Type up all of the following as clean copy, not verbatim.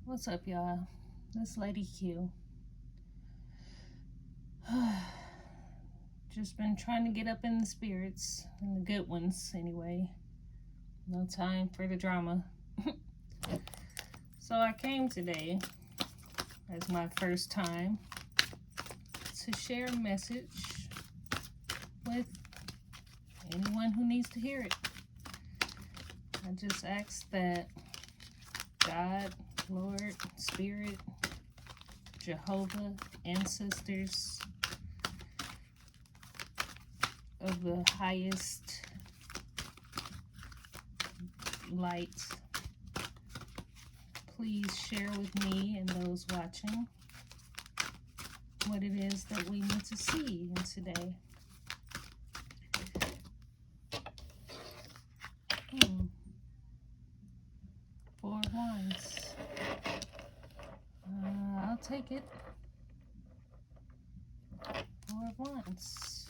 What's up, y'all? This Lady Q. Just been trying to get up in the spirits, in the good ones anyway. No time for the drama. So I came today as my first time to share a message with anyone who needs to hear it. I just ask that God, Lord, Spirit, Jehovah, ancestors of the highest light, please share with me and those watching what it is that we need to see in today. Four of Wands. I'll take it. Four of Wands.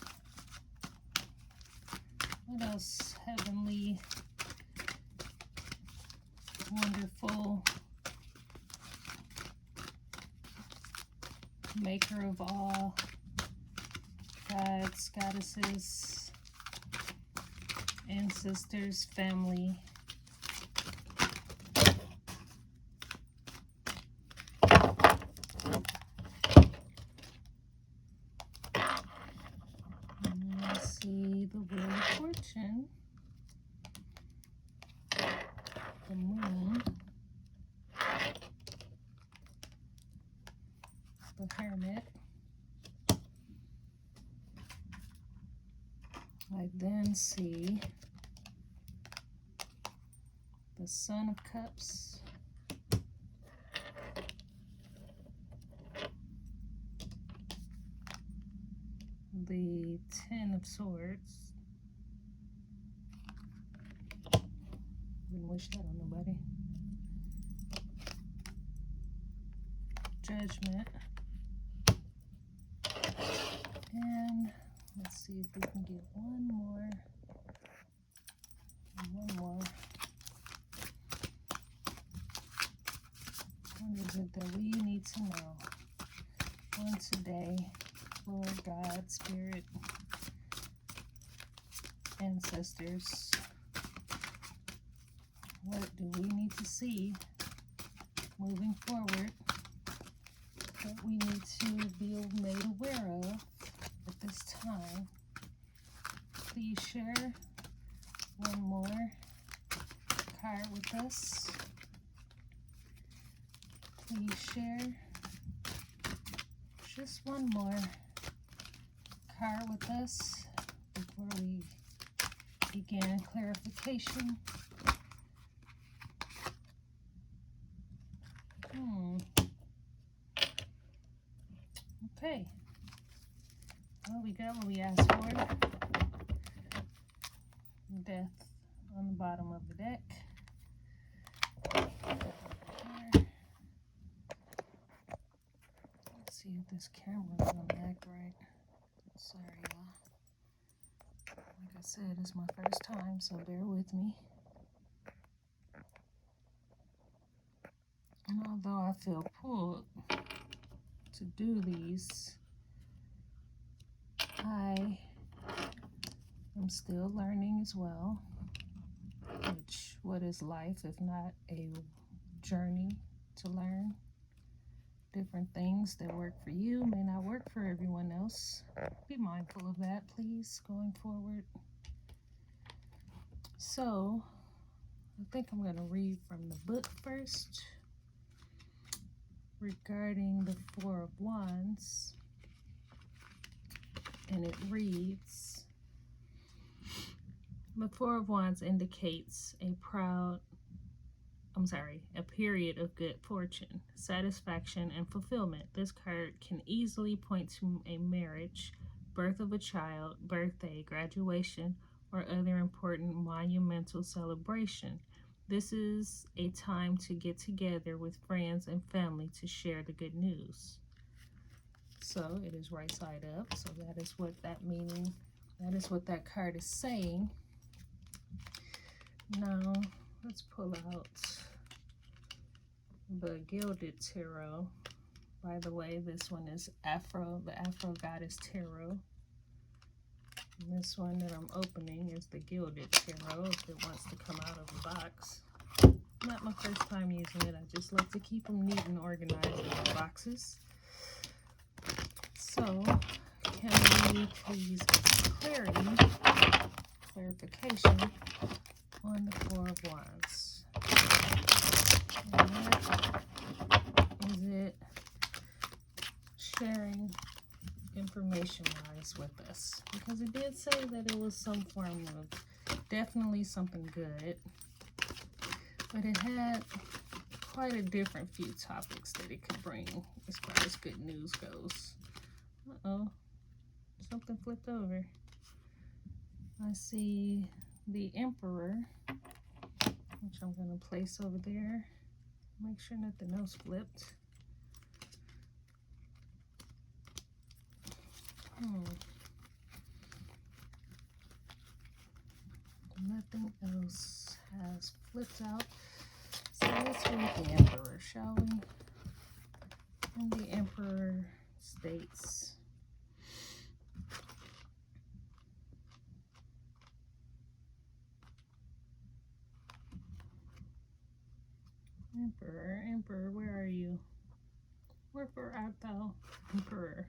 What else? Heavenly, wonderful, maker of all, gods, goddesses, ancestors, family. Let's see the Wheel of Fortune, the Moon, the Hermit. I then see the Son of Cups, the Ten of Swords. Wouldn't wish that on nobody. Judgment. And let's see if we can get one more. What is it that we need to know on today? Lord, God, Spirit, ancestors. What do we need to see moving forward that we need to be made aware of at this time? Please share one more card with us. Please share just one more card with us before we begin clarification. Okay. Well, we got what we asked for. Death on the bottom of the deck. Let's see if this camera is gonna act right. Sorry, y'all. Like I said, it's my first time, so bear with me. And although I feel pulled to do these, I am still learning as well. Which, what is life if not a journey to learn? Different things that work for you may not work for everyone else. Be mindful of that, please, going forward. So, I think I'm going to read from the book first regarding the Four of Wands. And it reads, the Four of Wands indicates a period of good fortune, satisfaction, and fulfillment. This card can easily point to a marriage, birth of a child, birthday, graduation, or other important monumental celebration. This is a time to get together with friends and family to share the good news. So it is right side up, so that is what that card is saying. Now let's pull out the Gilded Tarot. By the way, this one is Afro, the Afro Goddess Tarot. And this one that I'm opening is the Gilded Tarot, if it wants to come out of the box. Not my first time using it. I just like to keep them neat and organized in the boxes. So, can we please get clarification on the Four of Wands? And what is it sharing information-wise with us? Because it did say that it was some form of, definitely something good, but it had quite a different few topics that it could bring as far as good news goes. Uh-oh, something flipped over. I see the Emperor, which I'm going to place over there. Make sure nothing else flipped. Nothing else has flipped out. So let's read the Emperor, shall we? And the Emperor states, Emperor, where are you? Wherefore art thou, Emperor?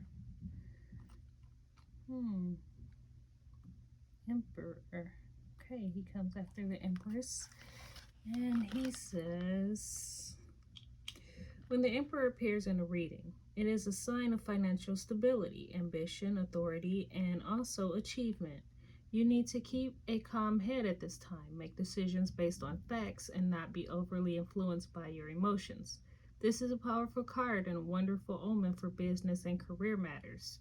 Emperor. Okay, he comes after the Empress. And he says, when the Emperor appears in a reading, it is a sign of financial stability, ambition, authority, and also achievement. You need to keep a calm head at this time, make decisions based on facts, and not be overly influenced by your emotions. This is a powerful card and a wonderful omen for business and career matters.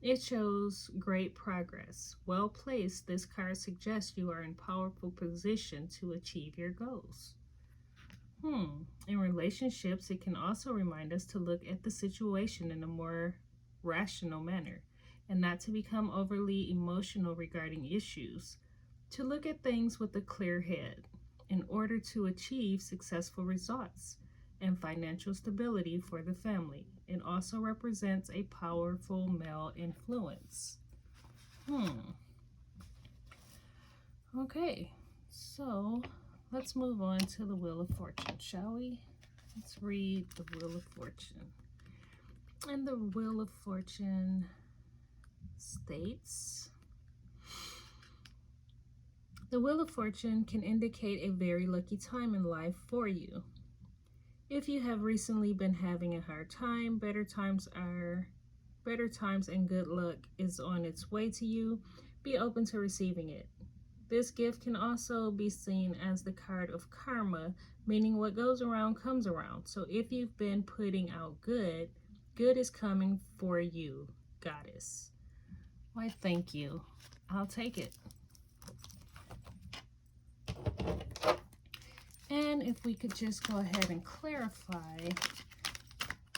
It shows great progress. Well placed, this card suggests you are in powerful position to achieve your goals. In relationships, it can also remind us to look at the situation in a more rational manner and not to become overly emotional regarding issues, to look at things with a clear head in order to achieve successful results and financial stability for the family. It also represents a powerful male influence. Okay, so let's move on to the Wheel of Fortune, shall we? Let's read the Wheel of Fortune. And the Wheel of Fortune states, the Wheel of Fortune can indicate a very lucky time in life for you. If you have recently been having a hard time, better times and good luck is on its way to you. Be open to receiving it. This gift can also be seen as the card of karma, meaning what goes around comes around. So if you've been putting out good, good is coming for you, Goddess. Why, thank you. I'll take it. And if we could just go ahead and clarify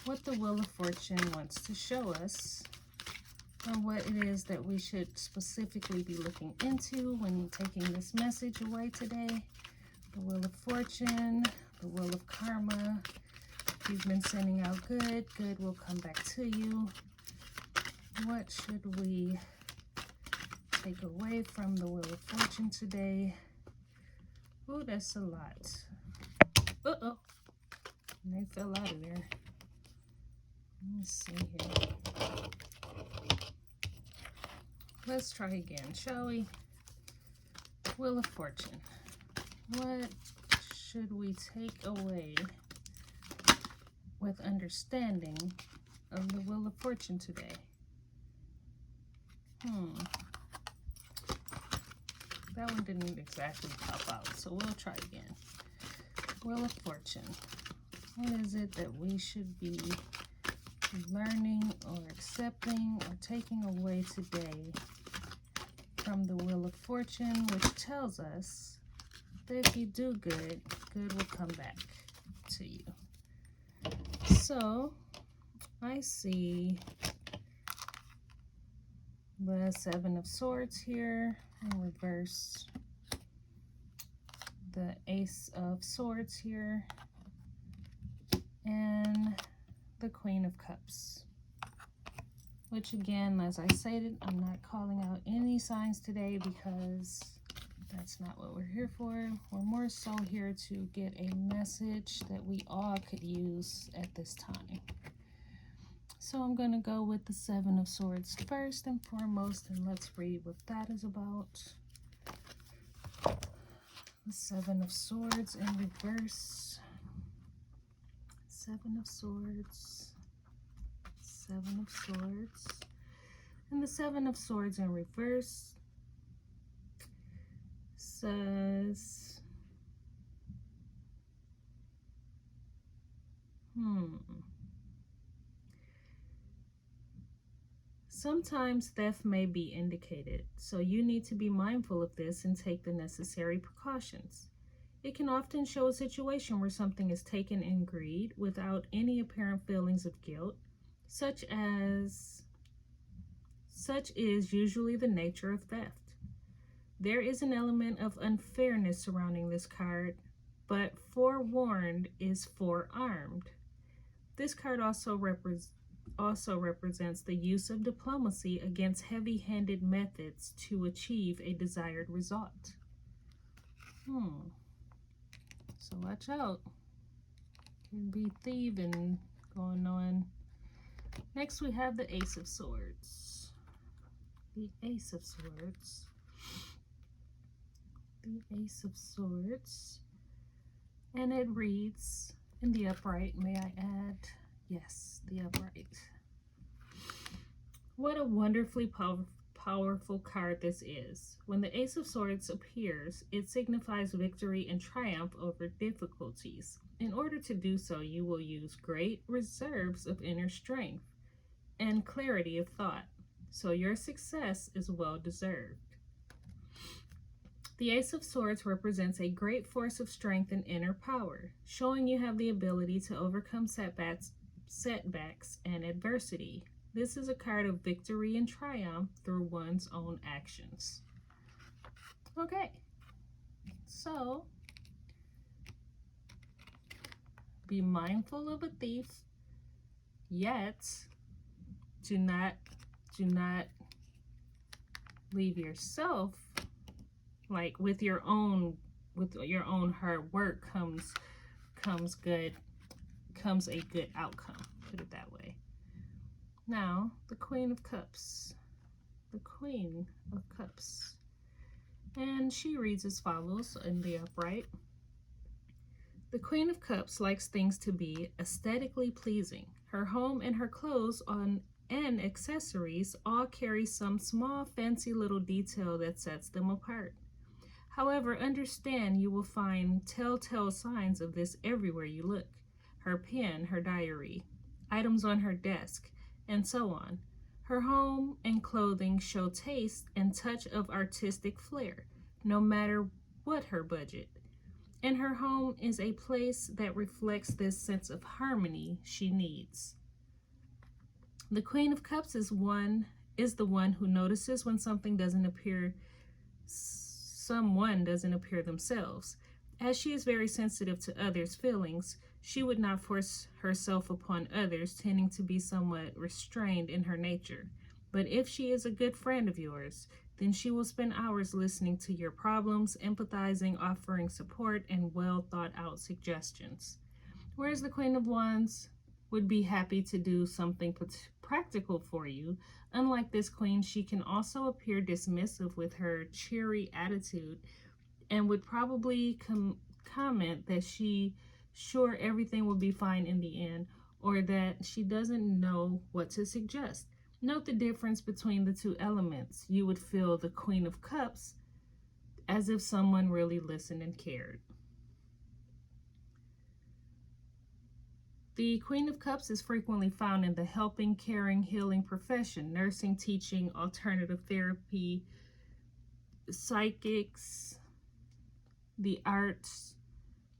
what the Wheel of Fortune wants to show us and what it is that we should specifically be looking into when taking this message away today. The Wheel of Fortune, the Wheel of Karma. If you've been sending out good, good will come back to you. What should we take away from the Wheel of Fortune today? Oh, that's a lot. Uh-oh. And they fell out of there. Let's see here. Let's try again, shall we? Wheel of Fortune. What should we take away with understanding of the Wheel of Fortune today? That one didn't exactly pop out, so we'll try again. Wheel of Fortune. What is it that we should be learning or accepting or taking away today from the Wheel of Fortune, which tells us that if you do good, good will come back to you? So, I see the Seven of Swords here in reverse, the Ace of Swords here, and the Queen of Cups. Which again, as I stated, I'm not calling out any signs today because that's not what we're here for. We're more so here to get a message that we all could use at this time. So I'm going to go with the Seven of Swords first and foremost, and let's read what that is about. The Seven of Swords in reverse. Seven of Swords. Seven of Swords. And the Seven of Swords in reverse says, sometimes theft may be indicated, so you need to be mindful of this and take the necessary precautions. It can often show a situation where something is taken in greed without any apparent feelings of guilt, such is usually the nature of theft. There is an element of unfairness surrounding this card, but forewarned is forearmed. This card also represents the use of diplomacy against heavy-handed methods to achieve a desired result. So watch out. Can be thieving going on. Next we have the Ace of Swords. The Ace of Swords. The Ace of Swords. And it reads, in the upright, may I add? Yes, the upright. What a wonderfully powerful card this is. When the Ace of Swords appears, it signifies victory and triumph over difficulties. In order to do so, you will use great reserves of inner strength and clarity of thought, so your success is well deserved. The Ace of Swords represents a great force of strength and inner power, showing you have the ability to overcome setbacks and adversity. This is a card of victory and triumph through one's own actions. Okay, so be mindful of a thief, yet do not leave yourself, like with your own hard work comes a good outcome, put it that way. Now, the Queen of Cups. The Queen of Cups. And she reads as follows in the upright. The Queen of Cups likes things to be aesthetically pleasing. Her home and her clothes and accessories all carry some small fancy little detail that sets them apart. However, understand you will find telltale signs of this everywhere you look. Her pen, her diary, items on her desk, and so on. Her home and clothing show taste and touch of artistic flair, no matter what her budget. And her home is a place that reflects this sense of harmony she needs. The Queen of Cups is the one who notices when someone doesn't appear themselves. As she is very sensitive to others' feelings, she would not force herself upon others, tending to be somewhat restrained in her nature. But if she is a good friend of yours, then she will spend hours listening to your problems, empathizing, offering support, and well thought out suggestions. Whereas the Queen of Wands would be happy to do something practical for you. Unlike this queen, she can also appear dismissive with her cheery attitude and would probably comment that she's sure everything will be fine in the end, or that she doesn't know what to suggest. Note the difference between the two elements. You would feel the Queen of Cups as if someone really listened and cared. The Queen of Cups is frequently found in the helping, caring, healing profession, nursing, teaching, alternative therapy, psychics, the arts,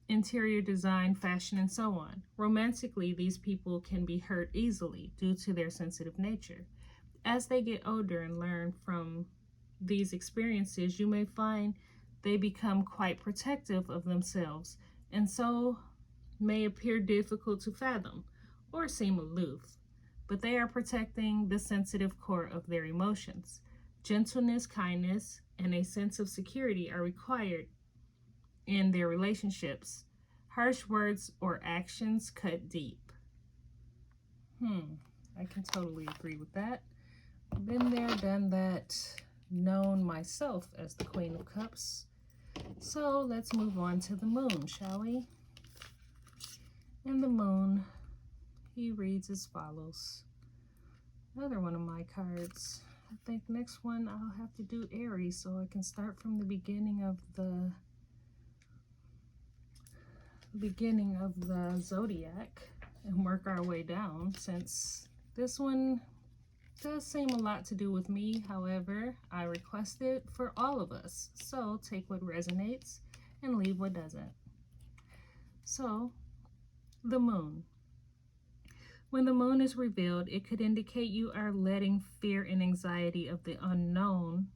interior design, fashion, and so on. Romantically, these people can be hurt easily due to their sensitive nature. As they get older and learn from these experiences, you may find they become quite protective of themselves, and so may appear difficult to fathom or seem aloof, but they are protecting the sensitive core of their emotions. Gentleness, kindness, and a sense of security are required in their relationships. Harsh words or actions cut deep. I can totally agree with that. Been there, done that, known myself as the Queen of Cups. So let's move on to the moon, shall we? And the moon, he reads as follows. Another one of my cards. I think next one I'll have to do Aries, so I can start from the beginning of the zodiac and work our way down, since this one does seem a lot to do with me. However, I requested for all of us, so take what resonates and leave what doesn't. So, the moon. When the moon is revealed, it could indicate you are letting fear and anxiety of the unknown.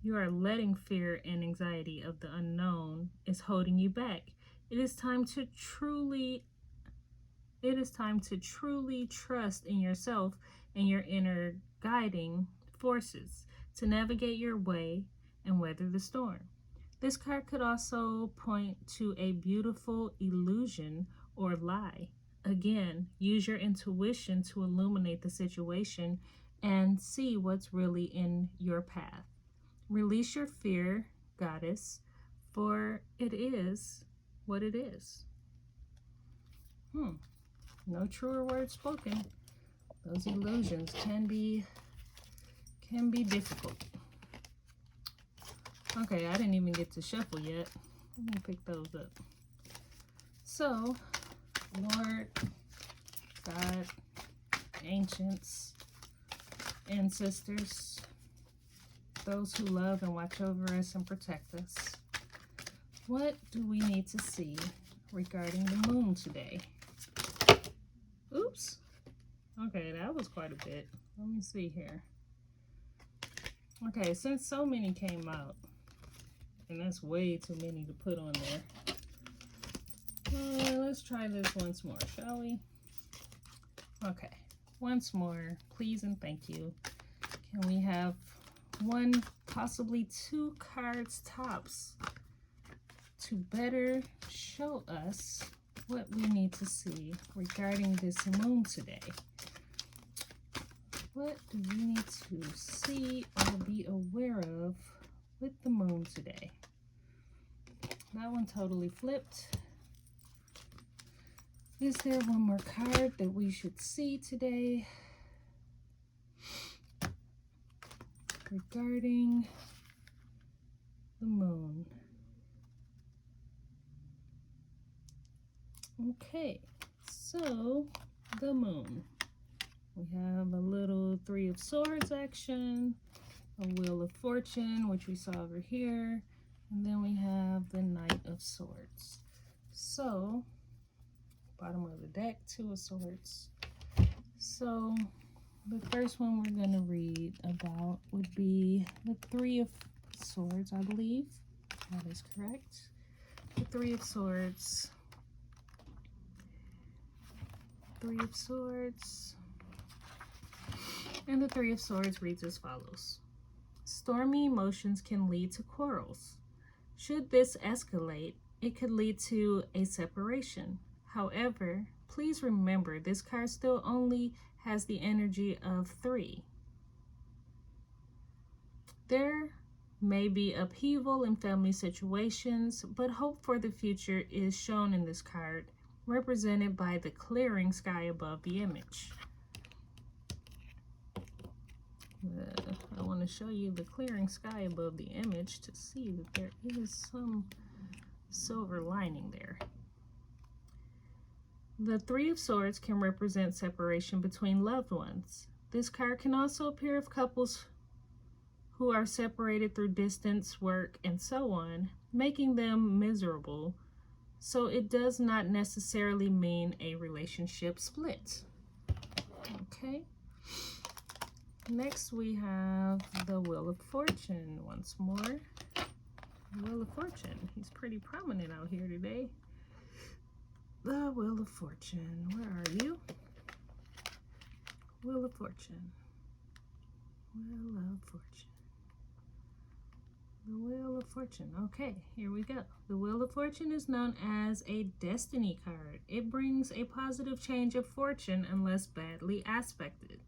You are letting fear and anxiety of the unknown is holding you back. It is time to truly trust in yourself and your inner guiding forces to navigate your way and weather the storm. This card could also point to a beautiful illusion or lie. Again, use your intuition to illuminate the situation and see what's really in your path. Release your fear, goddess, for it is what it is. No truer words spoken. Those illusions can be difficult. Okay, I didn't even get to shuffle yet. Let me pick those up. So, Lord, God, ancients, ancestors, those who love and watch over us and protect us, what do we need to see regarding the moon today? Oops. Okay, that was quite a bit. Let me see here. Okay, since so many came out, and that's way too many to put on there, let's try this once more, shall we? Okay, once more, please and thank you. Can we have one, possibly two cards tops to better show us what we need to see regarding this moon today? What do we need to see or be aware of with the moon today? That one totally flipped. Is there one more card that we should see today regarding the moon? Okay, so the moon. We have a little Three of Swords action, a Wheel of Fortune, which we saw over here, and then we have the Knight of Swords. So, bottom of the deck, Two of Swords. So, the first one we're going to read about would be the Three of Swords, I believe. That is correct. The Three of Swords. Three of Swords. And the Three of Swords reads as follows. Stormy emotions can lead to quarrels. Should this escalate, it could lead to a separation. However, please remember this card still only has the energy of 3. There may be upheaval in family situations, but hope for the future is shown in this card, represented by the clearing sky above the image. I want to show you the clearing sky above the image to see that there is some silver lining there. The Three of Swords can represent separation between loved ones. This card can also appear of couples who are separated through distance, work, and so on, making them miserable. So it does not necessarily mean a relationship split. Okay. Next, we have the Wheel of Fortune once more. Wheel of Fortune. He's pretty prominent out here today. The Wheel of Fortune. Where are you? Wheel of Fortune. Wheel of Fortune. The Wheel of Fortune. Okay, here we go. The Wheel of Fortune is known as a destiny card. It brings a positive change of fortune unless badly aspected,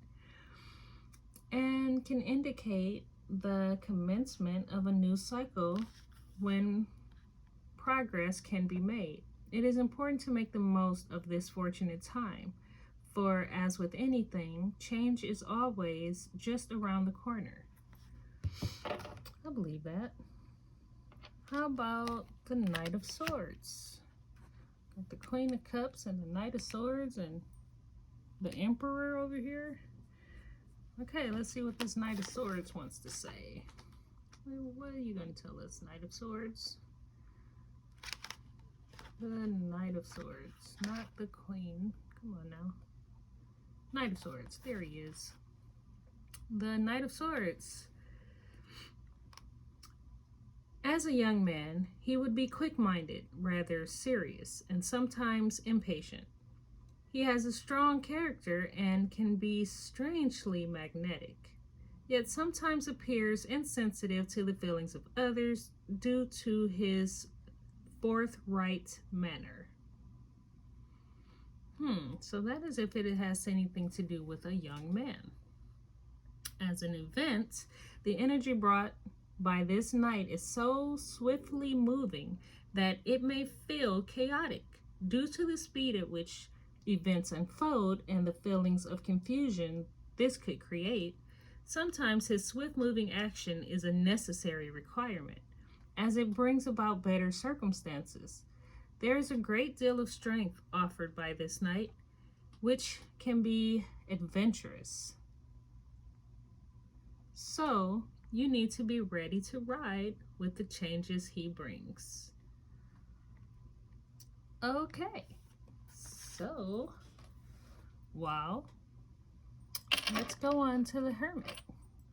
and can indicate the commencement of a new cycle when progress can be made. It is important to make the most of this fortunate time, for as with anything, change is always just around the corner. I believe that. How about the Knight of Swords? Got the Queen of Cups and the Knight of Swords and the Emperor over here. Okay, let's see what this Knight of Swords wants to say. What are you going to tell us, Knight of Swords? The Knight of Swords, not the Queen. Come on now. Knight of Swords, there he is. The Knight of Swords. As a young man, he would be quick-minded, rather serious, and sometimes impatient. He has a strong character and can be strangely magnetic, yet sometimes appears insensitive to the feelings of others due to his forthright manner. So that is if it has anything to do with a young man. As an event, the energy brought by this knight is so swiftly moving that it may feel chaotic due to the speed at which events unfold and the feelings of confusion this could create. Sometimes his swift-moving action is a necessary requirement, as it brings about better circumstances. There is a great deal of strength offered by this knight, which can be adventurous. So, you need to be ready to ride with the changes he brings. Okay, so, wow. Let's go on to the Hermit.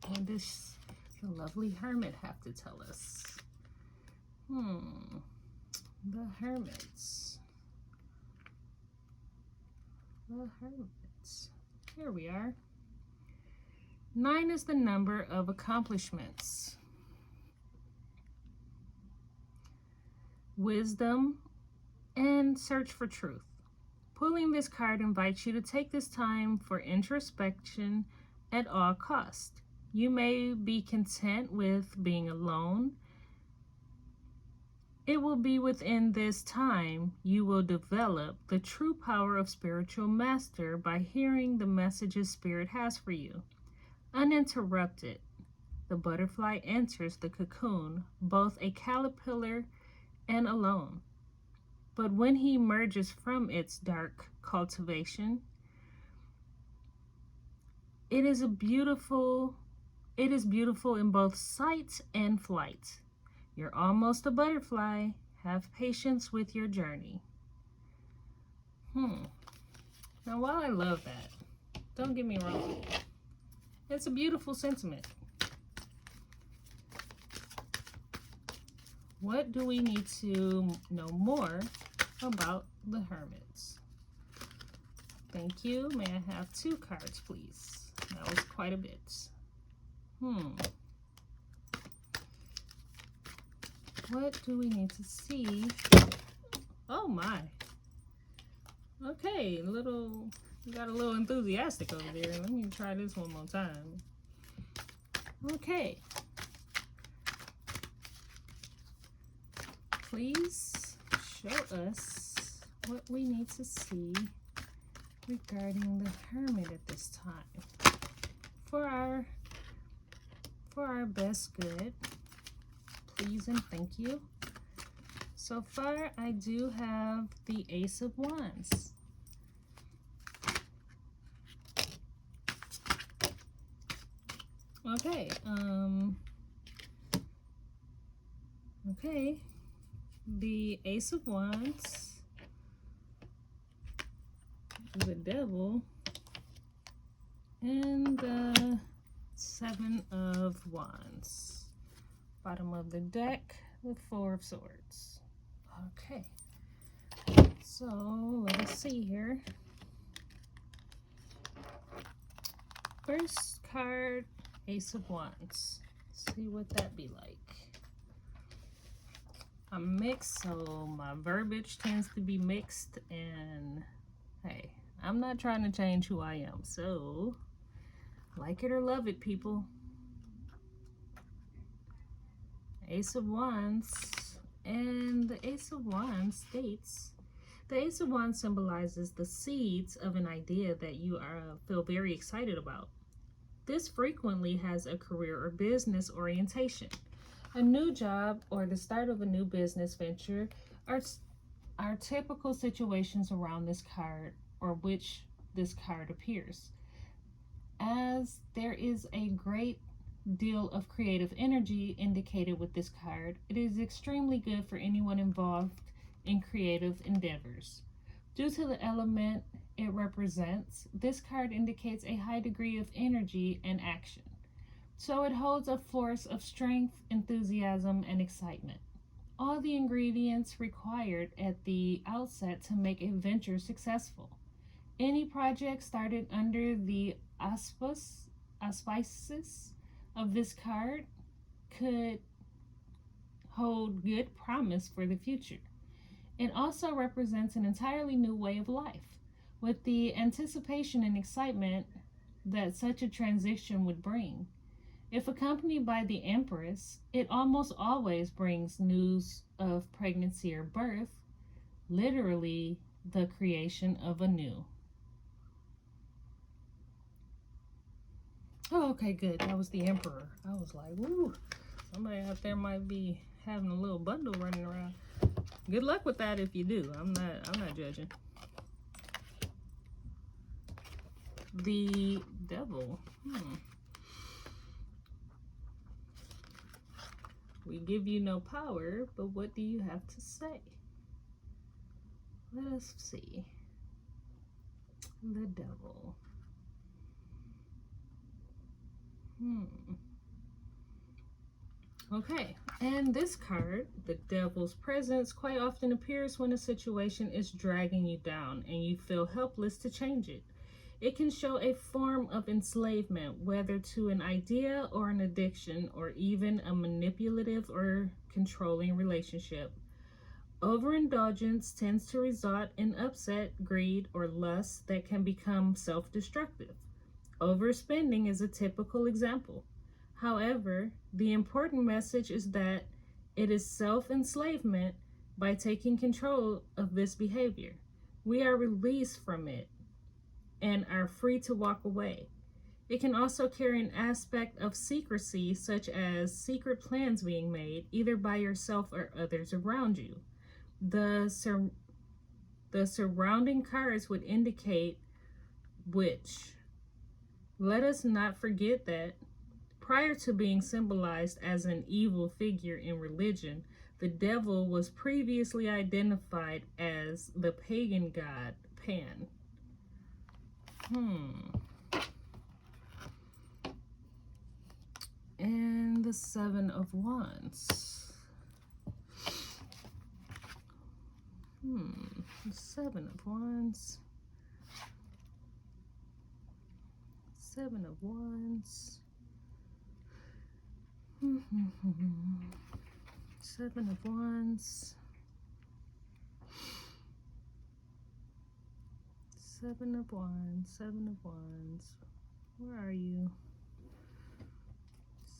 What does the lovely Hermit have to tell us? The Hermits. The Hermits. Here we are. 9 is the number of accomplishments, wisdom, and search for truth. Pulling this card invites you to take this time for introspection at all costs. You may be content with being alone. It will be within this time you will develop the true power of spiritual master by hearing the messages Spirit has for you. Uninterrupted, the butterfly enters the cocoon, both a caterpillar and alone. But when he emerges from its dark cultivation, it is beautiful in both sight and flight. You're almost a butterfly. Have patience with your journey. Now, while I love that, don't get me wrong, it's a beautiful sentiment. What do we need to know more about the Hermits? Thank you. May I have 2 cards, please? That was quite a bit. What do we need to see? Oh my. Okay, you got a little enthusiastic over there. Let me try this one more time. Okay. Please show us what we need to see regarding the Hermit at this time. For our best good, please and thank you. So far, I do have the Ace of Wands. Okay, okay, the Ace of Wands, the Devil, and the 7 of Wands. Bottom of the deck, the 4 of Swords. Okay, So let us see here. First card, Ace of Wands. Let's see what that be like. I'm mixed, so my verbiage tends to be mixed, and hey, I'm not trying to change who I am, so like it or love it, people. Ace of Wands, and the Ace of Wands states, the Ace of Wands symbolizes the seeds of an idea that you feel very excited about. This frequently has a career or business orientation. A new job or the start of a new business venture are typical situations around this card, or which this card appears. As there is a great deal of creative energy indicated with this card, it is extremely good for anyone involved in creative endeavors. Due to the element it represents, this card indicates a high degree of energy and action. So it holds a force of strength, enthusiasm, and excitement. All the ingredients required at the outset to make a venture successful. Any project started under the auspices of this card could hold good promise for the future. It also represents an entirely new way of life, with the anticipation and excitement that such a transition would bring. If accompanied by the Empress, it almost always brings news of pregnancy or birth, literally the creation of a new. Oh, okay, good. That was the Emperor. I was like, woo, somebody out there might be having a little bundle running around. Good luck with that if you do. I'm not judging. The Devil. We give you no power, but what do you have to say? Let us see. The Devil. Okay, and this card, the Devil's presence, quite often appears when a situation is dragging you down and you feel helpless to change it. It can show a form of enslavement, whether to an idea or an addiction, or even a manipulative or controlling relationship. Overindulgence tends to result in upset, greed, or lust that can become self-destructive. Overspending is a typical example. However, the important message is that it is self-enslavement. By taking control of this behavior, we are released from it and are free to walk away. It can also carry an aspect of secrecy, such as secret plans being made, either by yourself or others around you. The surrounding cards would indicate which. Let us not forget that prior to being symbolized as an evil figure in religion, the devil was previously identified as the pagan god Pan. And the Seven of Wands. The Seven of Wands. Seven of Wands. Seven of Wands. Seven of Wands. Seven of Wands. Where are you?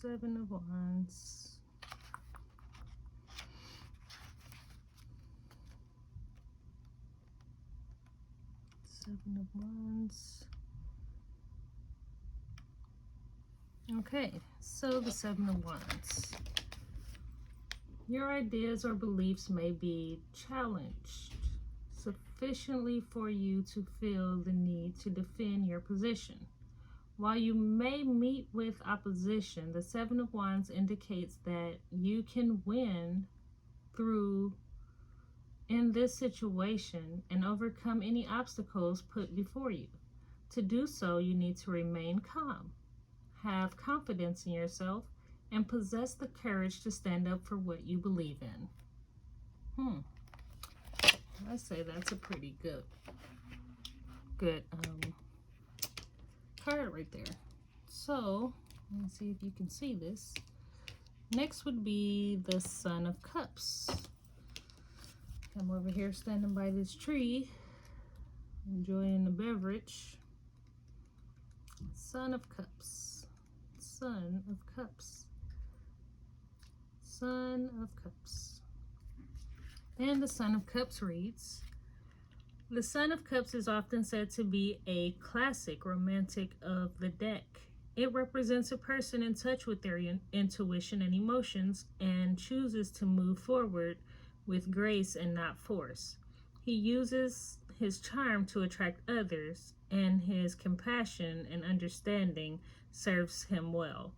Seven of Wands. Seven of Wands. Okay, so the Seven of Wands. Your ideas or beliefs may be challenged sufficiently for you to feel the need to defend your position. While you may meet with opposition, the Seven of Wands indicates that you can win through in this situation and overcome any obstacles put before you. To do so, you need to remain calm, have confidence in yourself, and possess the courage to stand up for what you believe in. I say that's a pretty good card right there. So, let me see if you can see this. Next would be the Son of Cups. I'm over here standing by this tree, enjoying the beverage. Son of Cups. Son of Cups. Son of Cups. And the Son of Cups reads, the Son of Cups is often said to be a classic romantic of the deck. It represents a person in touch with their intuition and emotions and chooses to move forward with grace and not force. He uses his charm to attract others, and his compassion and understanding serves him well.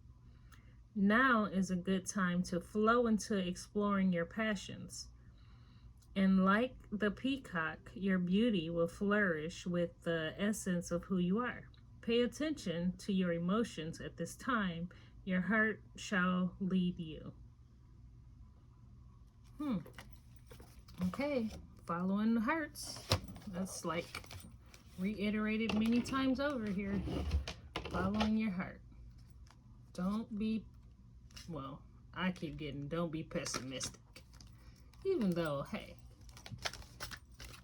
Now is a good time to flow into exploring your passions. And like the peacock, your beauty will flourish with the essence of who you are. Pay attention to your emotions at this time. Your heart shall lead you. Okay, following the hearts. That's like reiterated many times over here. Following your heart. Don't be, well, I keep getting don't be pessimistic. Even though, hey,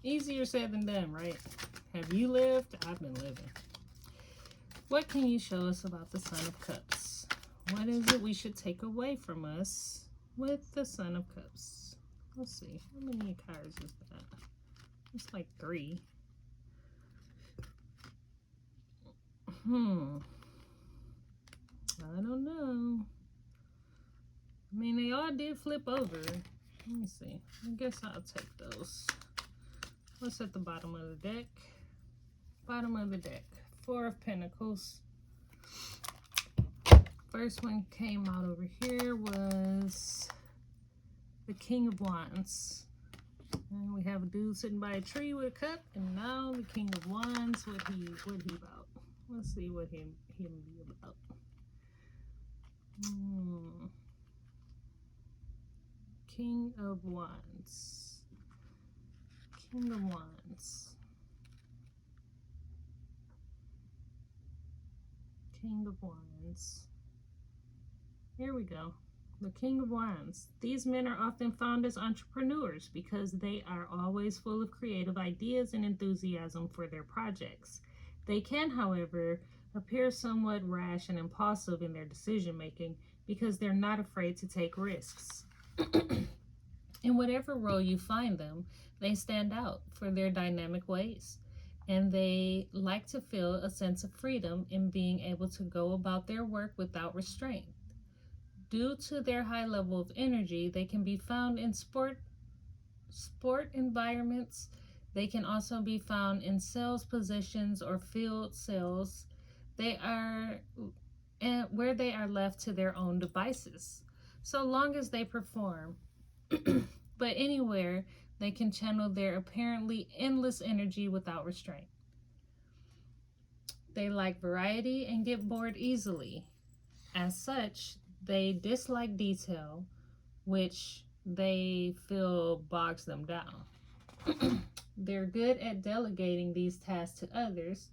easier said than done, right? Have you lived? I've been living. What can you show us about the Son of Cups? What is it we should take away from us with the Son of Cups? Let's see. How many cards is that? It's like 3. I don't know. I mean, they all did flip over. Let me see. I guess I'll take those. What's at the bottom of the deck? Bottom of the deck. 4 of Pentacles. First one came out over here was the King of Wands. And we have a dude sitting by a tree with a cup. And now the King of Wands. What he about? Let's see what him be about. King of Wands. King of Wands. King of Wands. Here we go. The King of Wands. These men are often found as entrepreneurs because they are always full of creative ideas and enthusiasm for their projects. They can, however, appear somewhat rash and impulsive in their decision making because they're not afraid to take risks. In whatever role you find them, they stand out for their dynamic ways. And they like to feel a sense of freedom in being able to go about their work without restraint. Due to their high level of energy, they can be found in sport environments. They can also be found in sales positions or field sales. They are where they are left to their own devices, so long as they perform. But anywhere, they can channel their apparently endless energy without restraint. They like variety and get bored easily. As such, they dislike detail, which they feel bogs them down. They're good at delegating these tasks to others.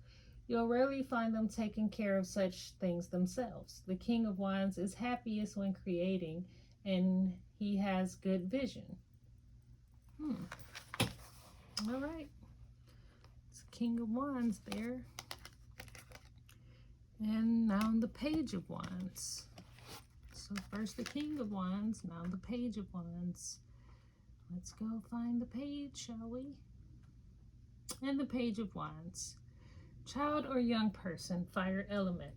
You'll rarely find them taking care of such things themselves. The King of Wands is happiest when creating, and he has good vision. All right. It's King of Wands there. And now the Page of Wands. So first the King of Wands, now the Page of Wands. Let's go find the page, shall we? And the Page of Wands. Child or young person, fire element.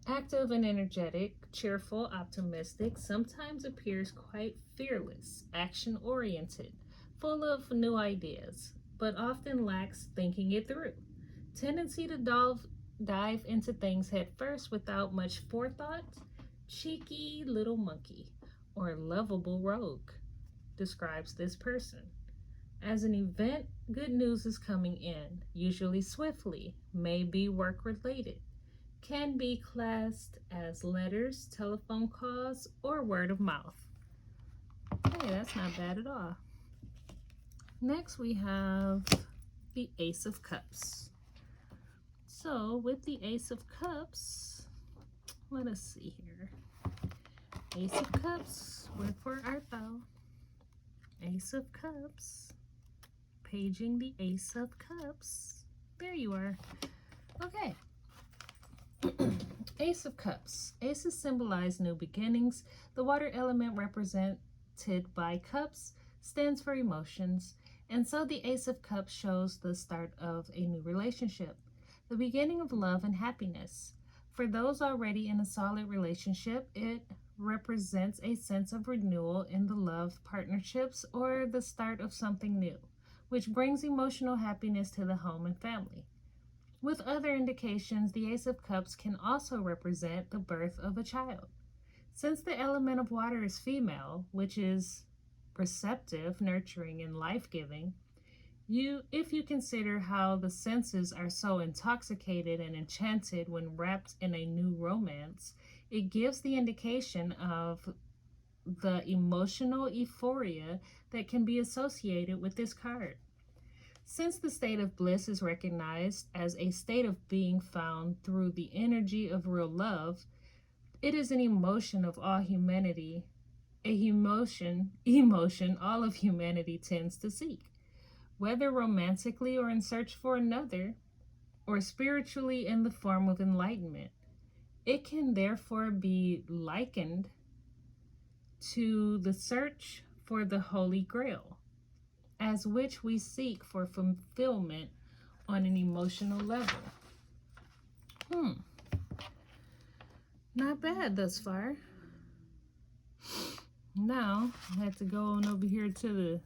Active and energetic, cheerful, optimistic, sometimes appears quite fearless, action-oriented, full of new ideas, but often lacks thinking it through. Tendency to dive into things head first without much forethought. Cheeky little monkey or lovable rogue describes this person. As an event, good news is coming in, usually swiftly, may be work-related. Can be classed as letters, telephone calls, or word of mouth. Hey, that's not bad at all. Next we have the Ace of Cups. So with the Ace of Cups, let us see here. Ace of Cups, wherefore art thou? Ace of Cups, paging the Ace of Cups. There you are. Okay. Ace of Cups. Aces symbolize new beginnings. The water element represented by cups stands for emotions, and so the Ace of Cups shows the start of a new relationship, the beginning of love and happiness. For those already in a solid relationship, it represents a sense of renewal in the love partnerships or the start of something new, which brings emotional happiness to the home and family. With other indications, the Ace of Cups can also represent the birth of a child. Since the element of water is female, which is receptive, nurturing, and life-giving, if you consider how the senses are so intoxicated and enchanted when wrapped in a new romance, it gives the indication of the emotional euphoria that can be associated with this card. Since the state of bliss is recognized as a state of being found through the energy of real love, it is an emotion of all humanity, emotion all of humanity tends to seek. Whether romantically or in search for another, or spiritually in the form of enlightenment, it can therefore be likened to the search for the Holy Grail, as which we seek for fulfillment on an emotional level. Not bad thus far. Now, I have to go on over here to the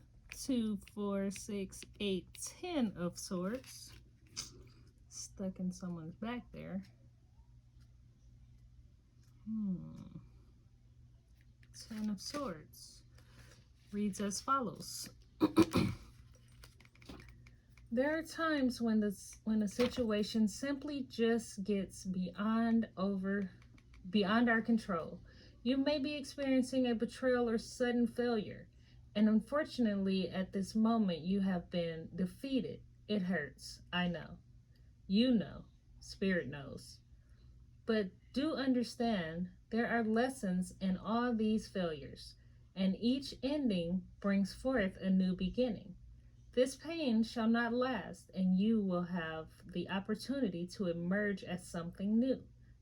2, 4, 6, 8, 10 of Swords. Stuck in someone's back there. 10 of Swords reads as follows. There are times when a situation simply just gets beyond our control. You may be experiencing a betrayal or sudden failure, and unfortunately at this moment you have been defeated. It hurts, I know. You know, Spirit knows. But do understand there are lessons in all these failures, and each ending brings forth a new beginning. This pain shall not last, and you will have the opportunity to emerge as something new.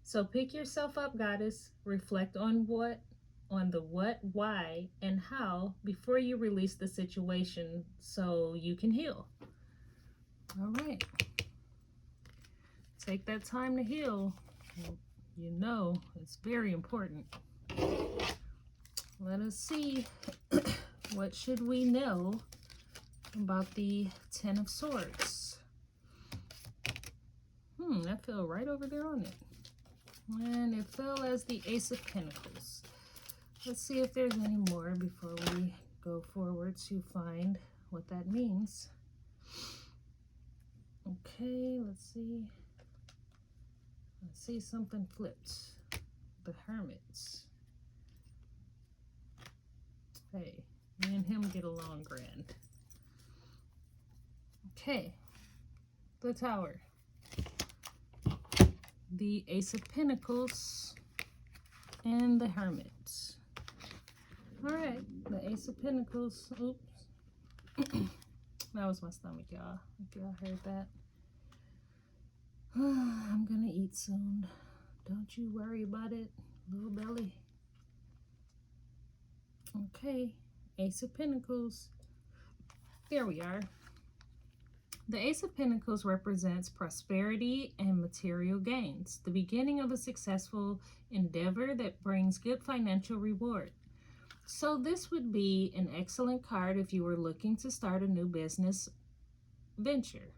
So pick yourself up, goddess. Reflect on the what, why, and how before you release the situation so you can heal. All right. Take that time to heal. You know, it's very important. Let us see. What should we know about the 10 of Swords? That fell right over there on it. And it fell as the Ace of Pentacles. Let's see if there's any more before we go forward to find what that means. Okay, let's see. I see something flipped. The Hermit. Hey, me and him get along grand. Okay, the Tower. The Ace of Pentacles and the Hermit. All right, the Ace of Pentacles. Oops. That was my stomach, y'all. If y'all heard that. I'm gonna eat soon. Don't you worry about it, little belly. Okay, Ace of Pentacles. There we are. The Ace of Pentacles represents prosperity and material gains, the beginning of a successful endeavor that brings good financial reward. So this would be an excellent card if you were looking to start a new business venture.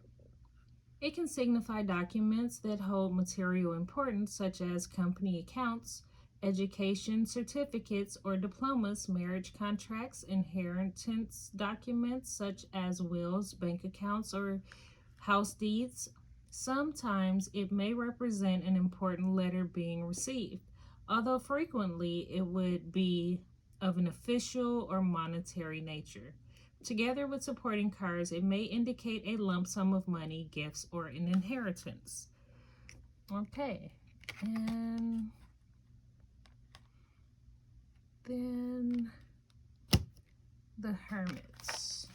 It can signify documents that hold material importance, such as company accounts, education certificates or diplomas, marriage contracts, inheritance documents such as wills, bank accounts, or house deeds. Sometimes it may represent an important letter being received, although frequently it would be of an official or monetary nature. Together with supporting cards, it may indicate a lump sum of money, gifts, or an inheritance. Okay, and then the Hermits.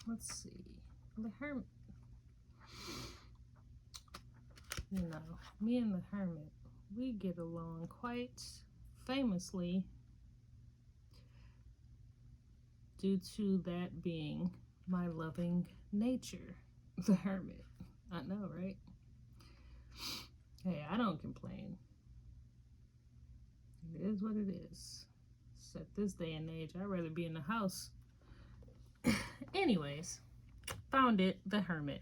Let's see. The Hermit. You know, me and the Hermit, we get along quite famously due to that being my loving nature. The Hermit. I know, right? Hey, I don't complain. It is what it is. At this day and age, I'd rather be in the house. Anyways, found it, the Hermit.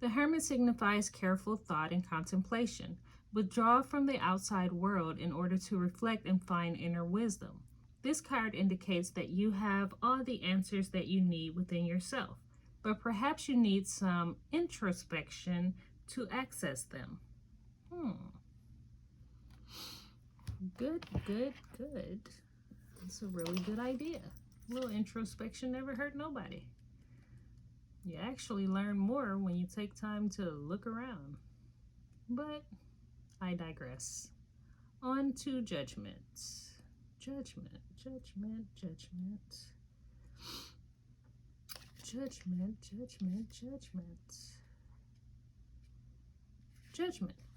The Hermit signifies careful thought and contemplation. Withdraw from the outside world in order to reflect and find inner wisdom. This card indicates that you have all the answers that you need within yourself, but perhaps you need some introspection to access them. Good. That's a really good idea. A little introspection never hurt nobody. You actually learn more when you take time to look around. But I digress. On to Judgment. Judgment.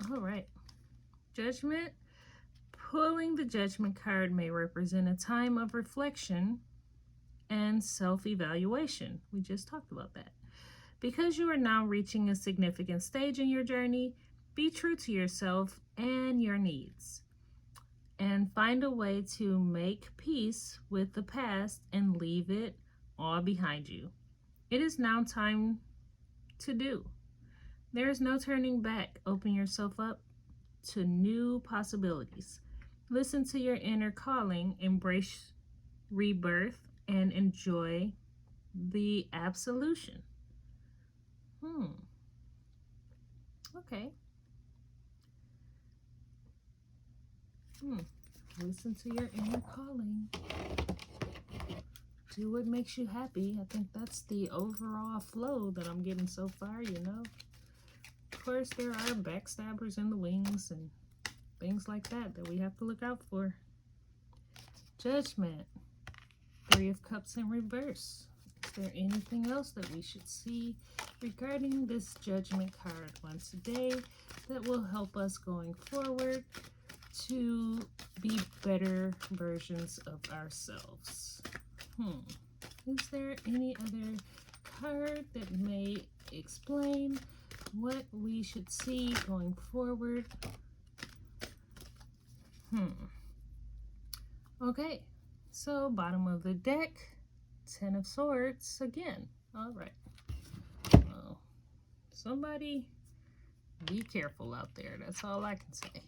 All right. Judgment. Pulling the Judgment card may represent a time of reflection and self-evaluation. We just talked about that. Because you are now reaching a significant stage in your journey, be true to yourself and your needs, and find a way to make peace with the past and leave it all behind you. It is now time to do. There is no turning back. Open yourself up to new possibilities. Listen to your inner calling, embrace rebirth, and enjoy the absolution. Okay. Listen to your inner calling. Do what makes you happy. I think that's the overall flow that I'm getting so far, you know. Of course, there are backstabbers in the wings and things like that we have to look out for. Judgment. 3 of Cups in reverse. Is there anything else that we should see regarding this Judgment card once a day that will help us going forward to be better versions of ourselves? Is there any other card that may explain what we should see going forward? Okay, so bottom of the deck, 10 of Swords again. All right. Somebody be careful out there. That's all I can say.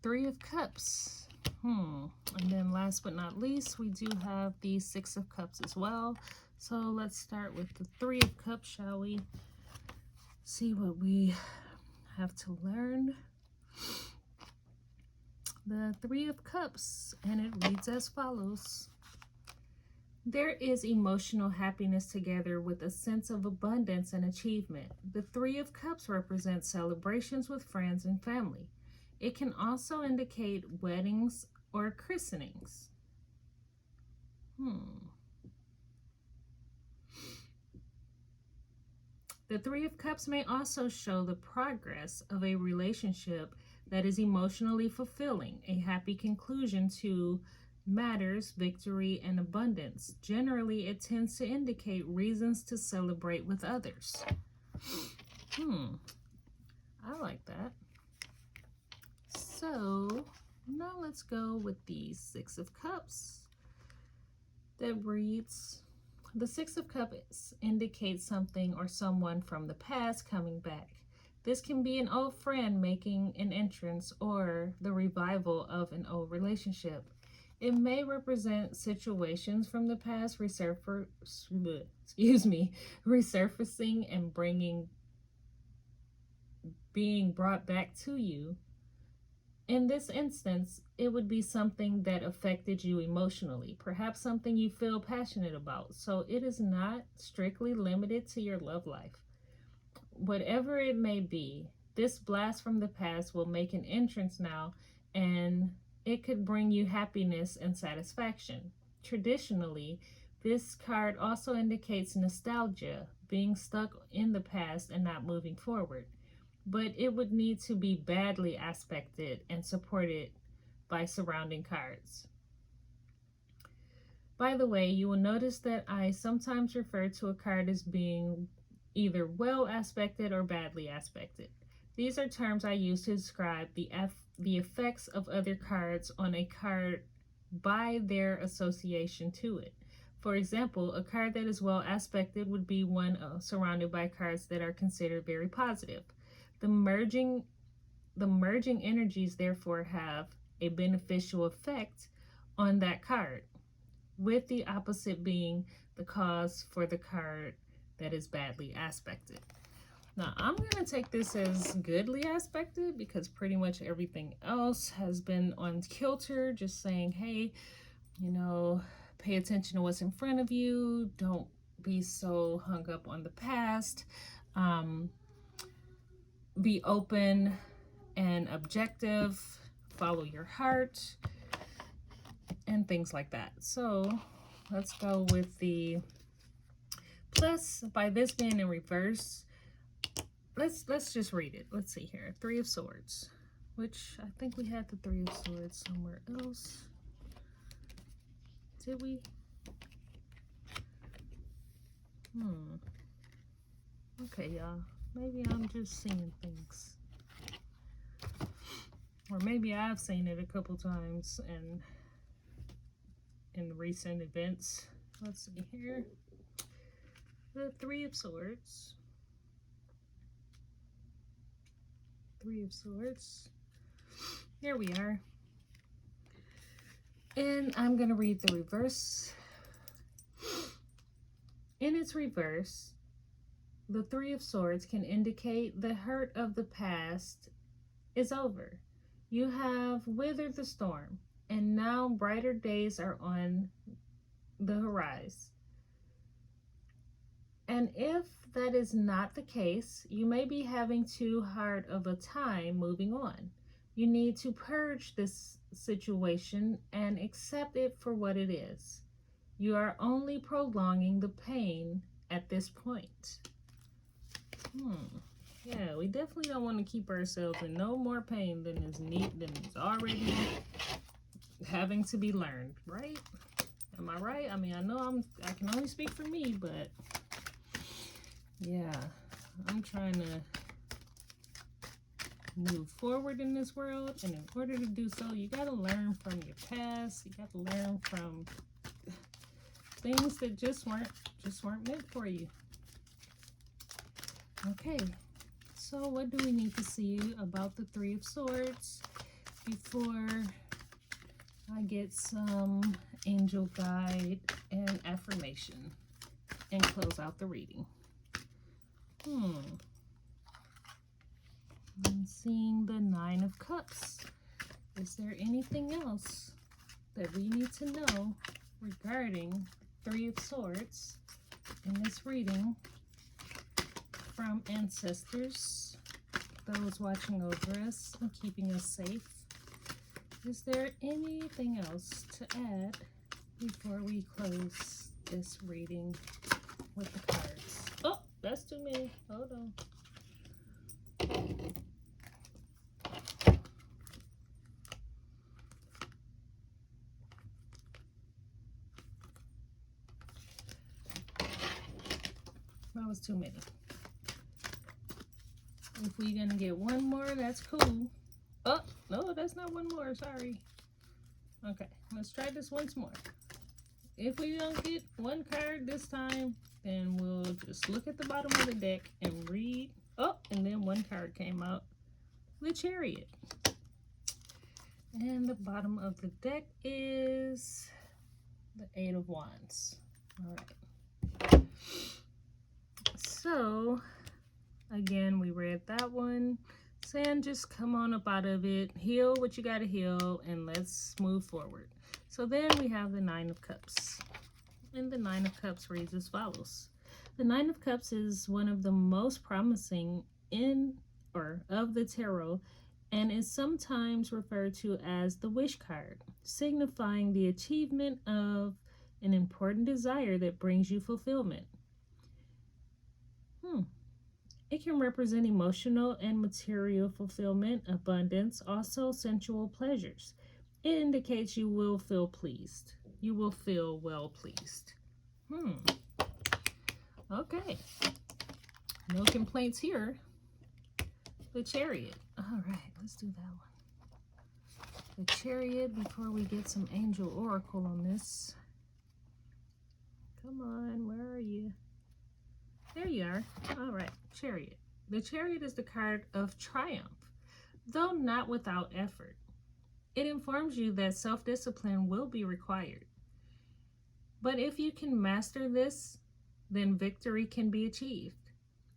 3 of Cups. And then last but not least, we do have the 6 of Cups as well. So let's start with the 3 of Cups, shall we? See what we have to learn. The 3 of Cups, and it reads as follows. There is emotional happiness together with a sense of abundance and achievement. The 3 of Cups represents celebrations with friends and family. It can also indicate weddings or christenings. The 3 of Cups may also show the progress of a relationship that is emotionally fulfilling, a happy conclusion to matters, victory, and abundance. Generally, it tends to indicate reasons to celebrate with others. I like that. So now let's go with the 6 of Cups that reads, the 6 of Cups indicates something or someone from the past coming back. This can be an old friend making an entrance or the revival of an old relationship. It may represent situations from the past resurfacing and being brought back to you. In this instance, it would be something that affected you emotionally, perhaps something you feel passionate about. So it is not strictly limited to your love life. Whatever it may be, this blast from the past will make an entrance now, and it could bring you happiness and satisfaction. Traditionally, this card also indicates nostalgia, being stuck in the past and not moving forward. But it would need to be badly aspected and supported by surrounding cards. By the way, you will notice that I sometimes refer to a card as being either well aspected or badly aspected. These are terms I use to describe the effects of other cards on a card by their association to it. For example, a card that is well aspected would be one surrounded by cards that are considered very positive. The merging energies therefore have a beneficial effect on that card, with the opposite being the cause for the card that is badly aspected. Now, I'm going to take this as goodly aspected because pretty much everything else has been on kilter, just saying, hey, you know, pay attention to what's in front of you. Don't be so hung up on the past. Be open and objective. Follow your heart and things like that. So let's go with the plus. By this being in reverse, let's just read it. Let's see here. Three of Swords, which I think we had the Three of Swords somewhere else. Did we? Okay, y'all. Maybe I'm just seeing things. Or maybe I've seen it a couple times in recent events. Let's see here. The Three of Swords. Three of Swords. Here we are. And I'm going to read the reverse. In its reverse, the Three of Swords can indicate the hurt of the past is over. You have withered the storm, and now brighter days are on the horizon. And if that is not the case, you may be having too hard of a time moving on. You need to purge this situation and accept it for what it is. You are only prolonging the pain at this point. Yeah, we definitely don't want to keep ourselves in no more pain than is already having to be learned, right? Am I right? I mean, I know I can only speak for me, but yeah, I'm trying to move forward in this world, and in order to do so, you got to learn from your past. You got to learn from things that just weren't meant for you. Okay, so what do we need to see about the Three of Swords before I get some angel guide and affirmation and close out the reading? I'm seeing the Nine of Cups. Is there anything else that we need to know regarding Three of Swords in this reading from ancestors, those watching over us and keeping us safe? Is there anything else to add before we close this reading with the cards? Oh, that's too many. Hold on. That was too many. If we're gonna get one more, that's cool. Oh, no, that's not one more, sorry. Okay, let's try this once more. If we don't get one card this time, then we'll just look at the bottom of the deck and read. Oh, and then one card came out, the Chariot. And the bottom of the deck is the Eight of Wands. All right. So, again, we read that one. saying just come on up out of it, heal what you got to heal, and let's move forward. So then we have the Nine of Cups. And the Nine of Cups reads as follows. The Nine of Cups is one of the most promising of the tarot, and is sometimes referred to as the wish card, signifying the achievement of an important desire that brings you fulfillment. It can represent emotional and material fulfillment, abundance, also sensual pleasures. It indicates you will feel pleased. You will feel well pleased. Okay. No complaints here. The Chariot. All right, let's do that one. The Chariot, before we get some angel oracle on this. Come on, where are you? There you are. All right, Chariot. The Chariot is the card of triumph, though not without effort. It informs you that self-discipline will be required. But if you can master this, then victory can be achieved.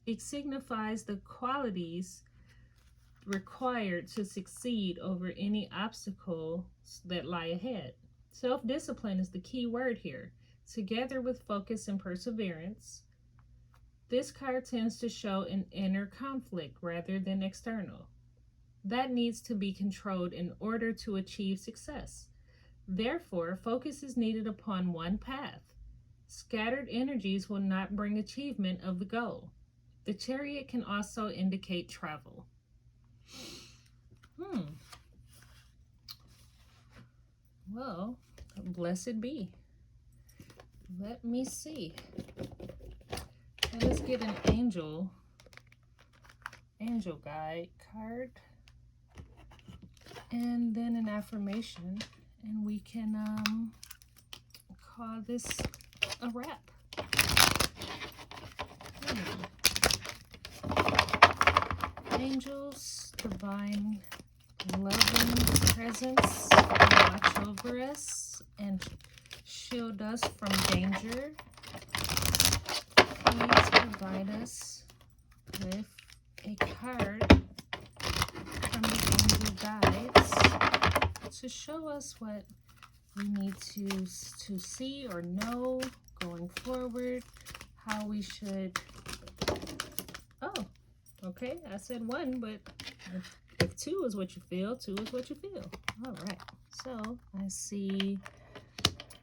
It signifies the qualities required to succeed over any obstacles that lie ahead. Self-discipline is the key word here. Together with focus and perseverance, this card tends to show an inner conflict rather than external. That needs to be controlled in order to achieve success. Therefore, focus is needed upon one path. Scattered energies will not bring achievement of the goal. The Chariot can also indicate travel. Well, blessed be. Let me see. And let's get an angel guide card, and then an affirmation, and we can call this a wrap. Angels, divine, loving presence, watch over us and shield us from danger. Please provide us with a card from the angel guides to show us what we need to see or know going forward, how we should. Oh, okay, I said one, but if two is what you feel, two is what you feel. All right, so I see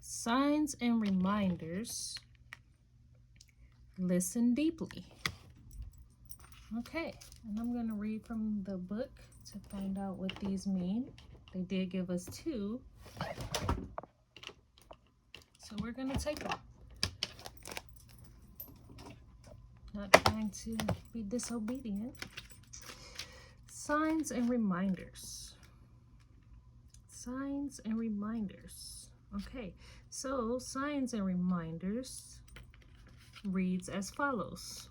signs and reminders. Listen deeply. Okay, and I'm going to read from the book to find out what these mean. They did give us two, so we're going to take them. Not trying to be disobedient. Signs and reminders. Signs and reminders. Okay, so signs and reminders reads as follows.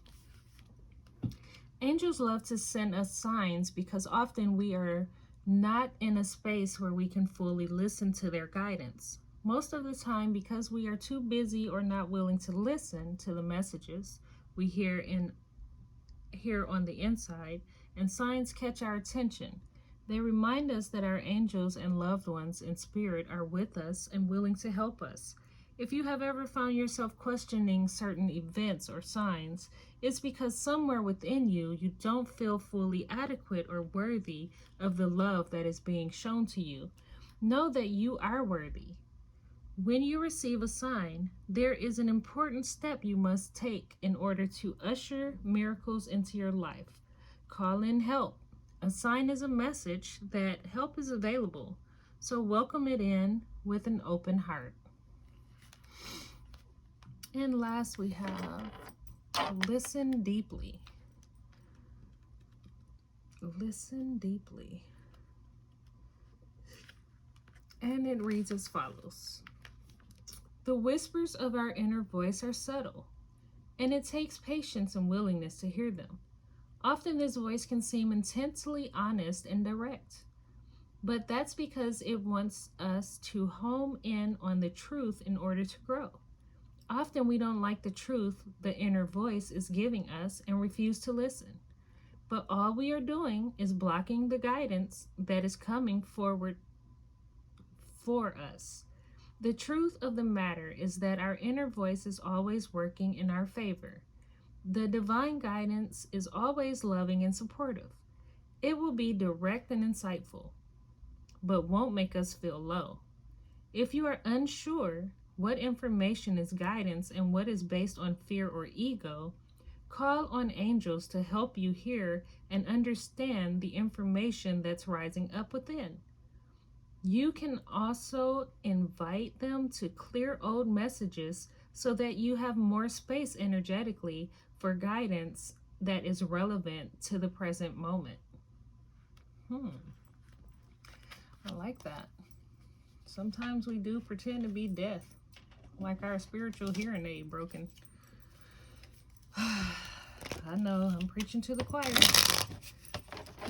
Angels love to send us signs because often we are not in a space where we can fully listen to their guidance. Most of the time, because we are too busy or not willing to listen to the messages we hear on the inside, and signs catch our attention. They remind us that our angels and loved ones in spirit are with us and willing to help us. If you have ever found yourself questioning certain events or signs, it's because somewhere within you, you don't feel fully adequate or worthy of the love that is being shown to you. Know that you are worthy. When you receive a sign, there is an important step you must take in order to usher miracles into your life. Call in help. A sign is a message that help is available, so welcome it in with an open heart. And last we have listen deeply. Listen deeply. And it reads as follows. The whispers of our inner voice are subtle, and it takes patience and willingness to hear them. Often this voice can seem intensely honest and direct, but that's because it wants us to home in on the truth in order to grow. Often we don't like the truth the inner voice is giving us and refuse to listen. But all we are doing is blocking the guidance that is coming forward for us. The truth of the matter is that our inner voice is always working in our favor. The divine guidance is always loving and supportive. It will be direct and insightful, but won't make us feel low. If you are unsure what information is guidance and what is based on fear or ego, call on angels to help you hear and understand the information that's rising up within. You can also invite them to clear old messages so that you have more space energetically for guidance that is relevant to the present moment. I like that. Sometimes we do pretend to be deaf, like our spiritual hearing aid broken. I know, I'm preaching to the choir.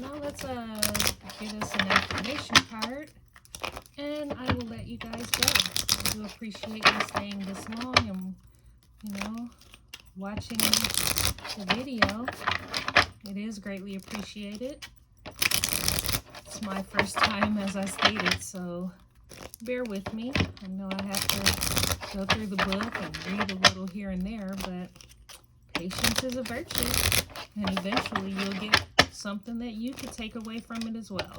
Now let's get us an affirmation card, and I will let you guys go. I do appreciate you staying this long and, watching the video. It is greatly appreciated. It's my first time, as I stated, so bear with me. I know I have to go through the book and read a little here and there, but patience is a virtue, and eventually you'll get something that you could take away from it as well.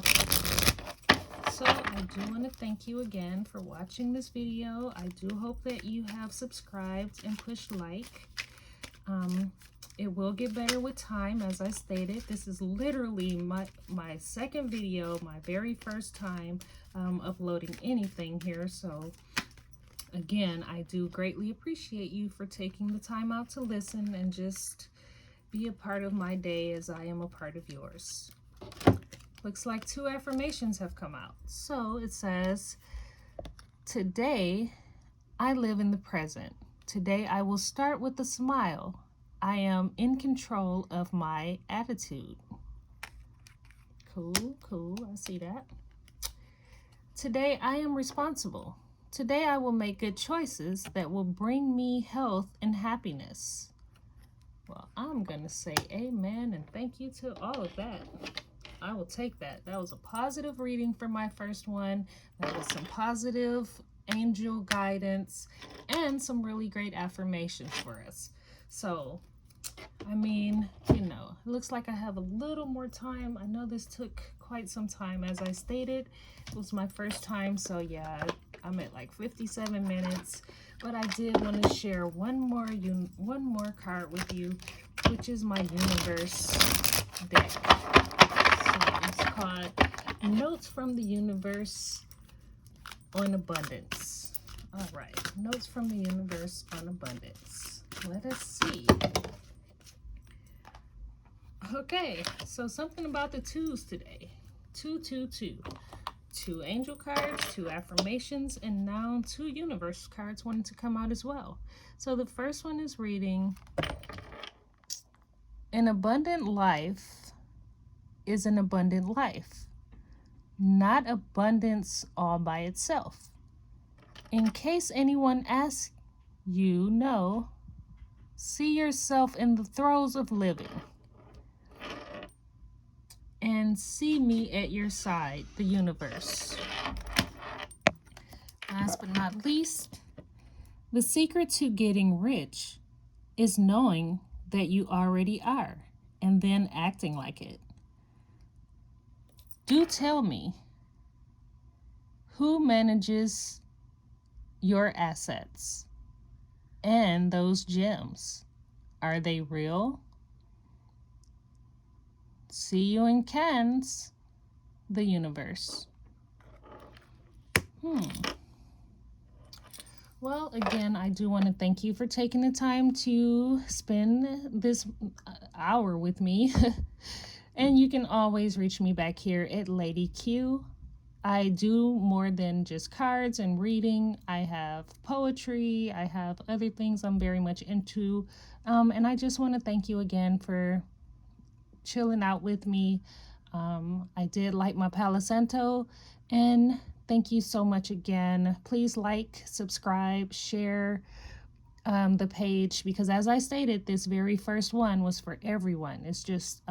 So I do want to thank you again for watching this video. I do hope that you have subscribed and pushed like. It will get better with time, as I stated. This is literally my second video, my very first time uploading anything here. So again, I do greatly appreciate you for taking the time out to listen and just be a part of my day as I am a part of yours. Looks like 2 affirmations have come out. So it says, today I live in the present. Today I will start with a smile. I am in control of my attitude. Cool, I see that. Today I am responsible. Today I will make good choices that will bring me health and happiness. Well, I'm going to say amen and thank you to all of that. I will take that. That was a positive reading for my first one. That was some positive angel guidance and some really great affirmations for us. So, I mean, it looks like I have a little more time. I know this took quite some time. As I stated, it was my first time. So yeah, I'm at like 57 minutes. But I did want to share one more card with you, which is my universe deck. So it's called Notes from the Universe on Abundance. All right, Notes from the Universe on Abundance. Let us see. Okay, so something about the 2s today. 222. 2 angel cards, 2 affirmations, and now 2 universe cards wanted to come out as well. So the first one is reading, an abundant life is an abundant life, not abundance all by itself. In case anyone asks you, no, see yourself in the throes of living. And see me at your side, the universe. Last but not least, the secret to getting rich is knowing that you already are and then acting like it. Do tell me, who manages your assets and those gems? Are they real? See you in Cannes, the universe. Well, again, I do want to thank you for taking the time to spend this hour with me. And you can always reach me back here at Lady Q. I do more than just cards and reading. I have poetry. I have other things I'm very much into. And I just want to thank you again for chilling out with me. I did light my Palo Santo, and thank you so much again. Please like, subscribe, share the page, because as I stated, this very first one was for everyone. It's just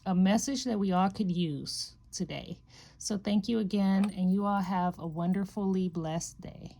a message that we all could use today. So thank you again, and you all have a wonderfully blessed day.